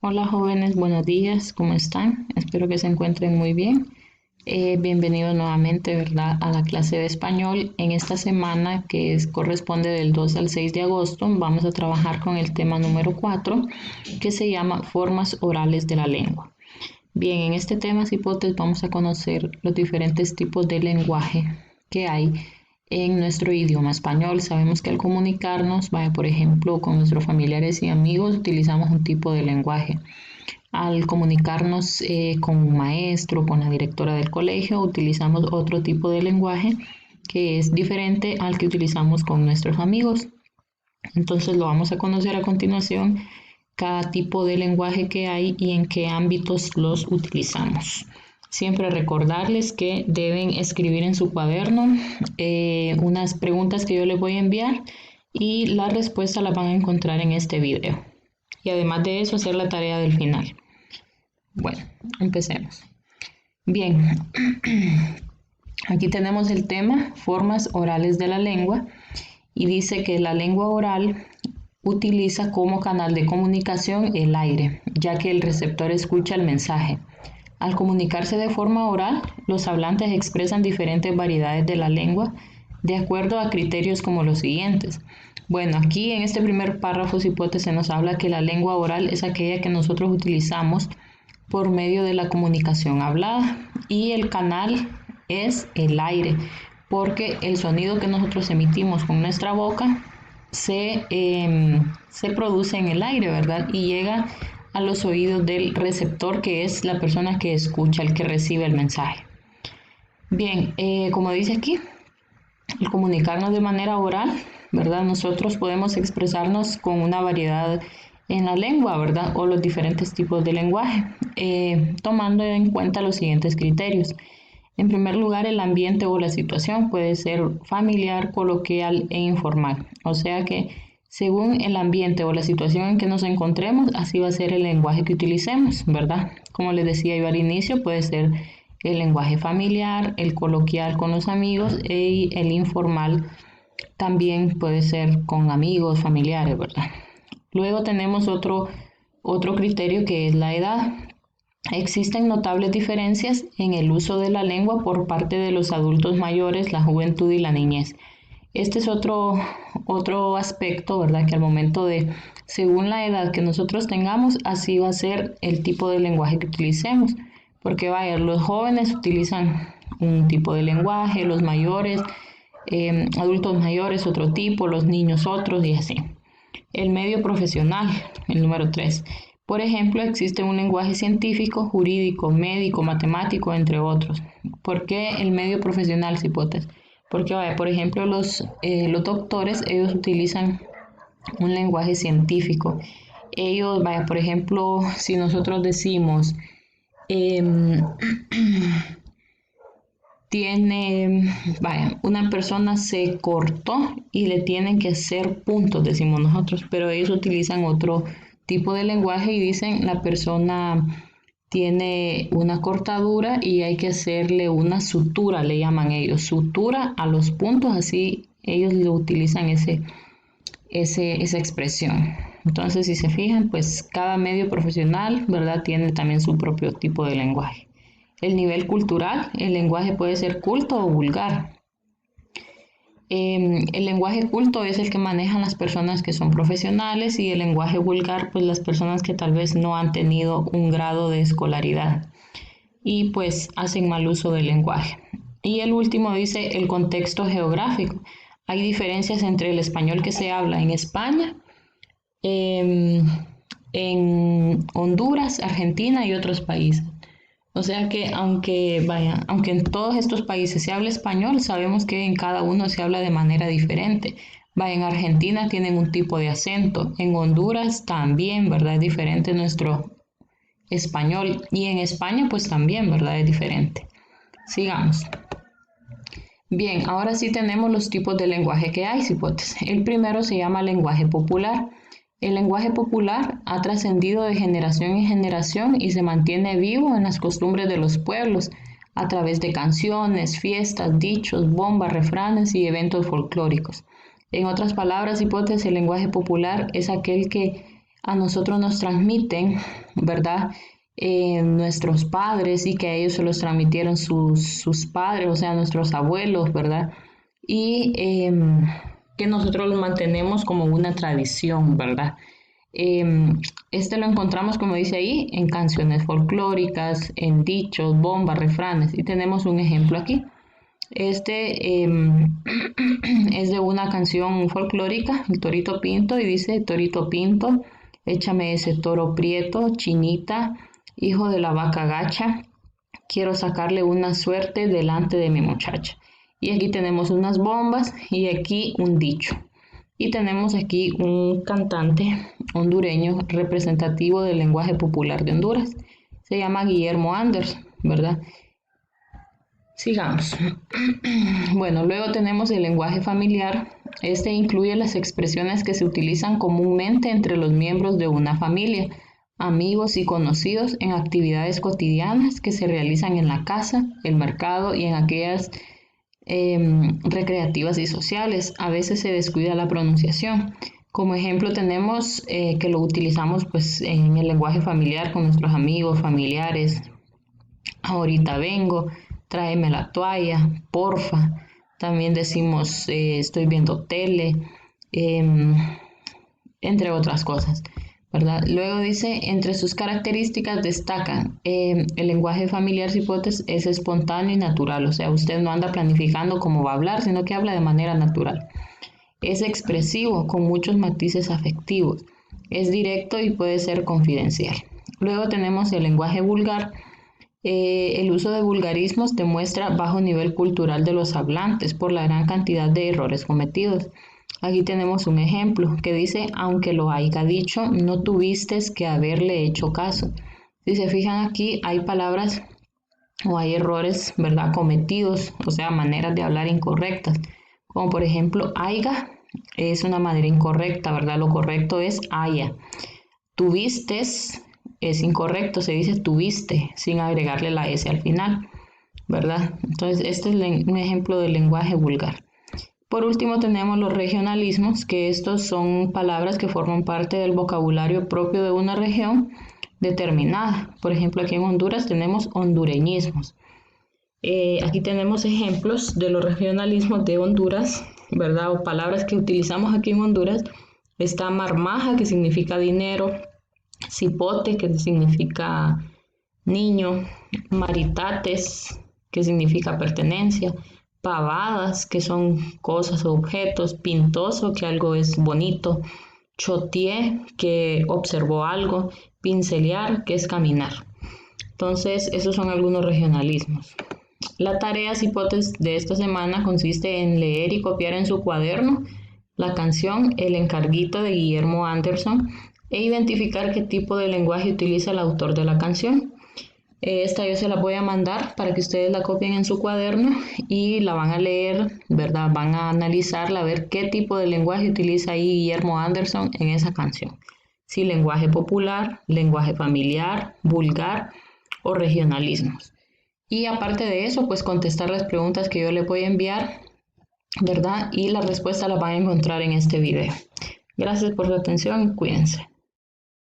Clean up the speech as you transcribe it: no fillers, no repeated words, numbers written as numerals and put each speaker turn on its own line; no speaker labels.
Hola jóvenes, buenos días, ¿cómo están? Espero que se encuentren muy bien. Bienvenidos nuevamente, ¿verdad?, a la clase de español. En esta semana, corresponde del 2 al 6 de agosto, vamos a trabajar con el tema número 4, que se llama Formas orales de la lengua. Bien, en este tema, cipotes, vamos a conocer los diferentes tipos de lenguaje que hay en nuestro idioma español. Sabemos que al comunicarnos, por ejemplo, con nuestros familiares y amigos, utilizamos un tipo de lenguaje. Al comunicarnos con un maestro, con la directora del colegio, utilizamos otro tipo de lenguaje que es diferente al que utilizamos con nuestros amigos. Entonces lo vamos a conocer a continuación, cada tipo de lenguaje que hay y en qué ámbitos los utilizamos. Siempre recordarles que deben escribir en su cuaderno unas preguntas que yo les voy a enviar y la respuesta la van a encontrar en este video. Y además de eso, hacer la tarea del final. Bueno, empecemos. Bien, aquí tenemos el tema, formas orales de la lengua, y dice que la lengua oral utiliza como canal de comunicación el aire, ya que el receptor escucha el mensaje. Al comunicarse de forma oral, los hablantes expresan diferentes variedades de la lengua de acuerdo a criterios como los siguientes. Bueno, aquí en este primer párrafo, cipote, se nos habla que la lengua oral es aquella que nosotros utilizamos por medio de la comunicación hablada y el canal es el aire, porque el sonido que nosotros emitimos con nuestra boca se produce en el aire, ¿verdad? Y llega a los oídos del receptor, que es la persona que escucha, el que recibe el mensaje. Bien, como dice aquí, al comunicarnos de manera oral, ¿verdad? Nosotros podemos expresarnos con una variedad en la lengua, ¿verdad? O los diferentes tipos de lenguaje, tomando en cuenta los siguientes criterios. En primer lugar, el ambiente o la situación puede ser familiar, coloquial e informal. O sea que según el ambiente o la situación en que nos encontremos, así va a ser el lenguaje que utilicemos, ¿verdad? Como les decía yo al inicio, puede ser el lenguaje familiar, el coloquial con los amigos y el informal también puede ser con amigos, familiares, ¿verdad? Luego tenemos otro criterio, que es la edad. Existen notables diferencias en el uso de la lengua por parte de los adultos mayores, la juventud y la niñez. Este es otro aspecto, ¿verdad? Que al momento según la edad que nosotros tengamos, así va a ser el tipo de lenguaje que utilicemos. Porque los jóvenes utilizan un tipo de lenguaje, los mayores, adultos mayores otro tipo, los niños otros y así. El medio profesional, el número 3. Por ejemplo, existe un lenguaje científico, jurídico, médico, matemático, entre otros. ¿Por qué el medio profesional, cipotes? Porque, por ejemplo, los doctores, ellos utilizan un lenguaje científico. Ellos, por ejemplo, si nosotros decimos, una persona se cortó y le tienen que hacer puntos, decimos nosotros, pero ellos utilizan otro tipo de lenguaje y dicen la persona tiene una cortadura y hay que hacerle una sutura, le llaman ellos, sutura a los puntos, así ellos lo utilizan esa expresión. Entonces, si se fijan, pues cada medio profesional, ¿verdad?, tiene también su propio tipo de lenguaje. El nivel cultural, el lenguaje puede ser culto o vulgar. El lenguaje culto es el que manejan las personas que son profesionales y el lenguaje vulgar, pues las personas que tal vez no han tenido un grado de escolaridad y pues hacen mal uso del lenguaje. Y el último dice el contexto geográfico. Hay diferencias entre el español que se habla en España, en Honduras, Argentina y otros países. O sea que aunque en todos estos países se habla español, sabemos que en cada uno se habla de manera diferente. En Argentina tienen un tipo de acento, en Honduras también, ¿verdad? Es diferente nuestro español y en España pues también, ¿verdad? Es diferente. Sigamos. Bien, ahora sí tenemos los tipos de lenguaje que hay, cipotes. El primero se llama lenguaje popular. El lenguaje popular ha trascendido de generación en generación y se mantiene vivo en las costumbres de los pueblos a través de canciones, fiestas, dichos, bombas, refranes y eventos folclóricos. En otras palabras, cipotes, el lenguaje popular es aquel que a nosotros nos transmiten, ¿verdad? Nuestros padres y que a ellos se los transmitieron sus padres, o sea, nuestros abuelos, ¿verdad? Y que nosotros los mantenemos como una tradición, ¿verdad? Este lo encontramos, como dice ahí, en canciones folclóricas, en dichos, bombas, refranes, y tenemos un ejemplo aquí. Este es de una canción folclórica, el Torito Pinto, y dice: Torito Pinto, échame ese toro prieto, chinita, hijo de la vaca gacha, quiero sacarle una suerte delante de mi muchacha. Y aquí tenemos unas bombas y aquí un dicho. Y tenemos aquí un cantante hondureño representativo del lenguaje popular de Honduras. Se llama Guillermo Anderson, ¿verdad? Sigamos. Bueno, luego tenemos el lenguaje familiar. Este incluye las expresiones que se utilizan comúnmente entre los miembros de una familia, amigos y conocidos en actividades cotidianas que se realizan en la casa, el mercado y en aquellas recreativas y sociales. A veces se descuida la pronunciación. Como ejemplo tenemos que lo utilizamos pues en el lenguaje familiar con nuestros amigos, familiares. Ahorita vengo, tráeme la toalla, porfa. También decimos estoy viendo tele, entre otras cosas, ¿verdad? Luego dice, entre sus características destacan el lenguaje familiar cipotes es espontáneo y natural, o sea, usted no anda planificando cómo va a hablar, sino que habla de manera natural. Es expresivo, con muchos matices afectivos. Es directo y puede ser confidencial. Luego tenemos el lenguaje vulgar. El uso de vulgarismos demuestra bajo nivel cultural de los hablantes por la gran cantidad de errores cometidos. Aquí tenemos un ejemplo que dice, aunque lo haya dicho, no tuviste que haberle hecho caso. Si se fijan aquí, hay palabras o hay errores, ¿verdad?, cometidos, o sea, maneras de hablar incorrectas. Como por ejemplo, aiga es una manera incorrecta, ¿verdad? Lo correcto es haya. Tuviste es incorrecto, se dice tuviste sin agregarle la S al final, ¿verdad? Entonces, este es un ejemplo del lenguaje vulgar. Por último, tenemos los regionalismos, que estos son palabras que forman parte del vocabulario propio de una región determinada. Por ejemplo, aquí en Honduras tenemos hondureñismos. Aquí tenemos ejemplos de los regionalismos de Honduras, ¿verdad? O palabras que utilizamos aquí en Honduras. Está marmaja, que significa dinero, cipote, que significa niño, maritates, que significa pertenencia, pavadas, que son cosas o objetos, pintoso, que algo es bonito, chotié, que observó algo, pincelear, que es caminar. Entonces, esos son algunos regionalismos. La tarea cipotes de esta semana consiste en leer y copiar en su cuaderno la canción El encarguito de Guillermo Anderson e identificar qué tipo de lenguaje utiliza el autor de la canción. Esta yo se la voy a mandar para que ustedes la copien en su cuaderno y la van a leer, ¿verdad? Van a analizarla, a ver qué tipo de lenguaje utiliza ahí Guillermo Anderson en esa canción. Si lenguaje popular, lenguaje familiar, vulgar o regionalismos. Y aparte de eso, pues contestar las preguntas que yo les voy a enviar, ¿verdad? Y la respuesta la van a encontrar en este video. Gracias por su atención y cuídense.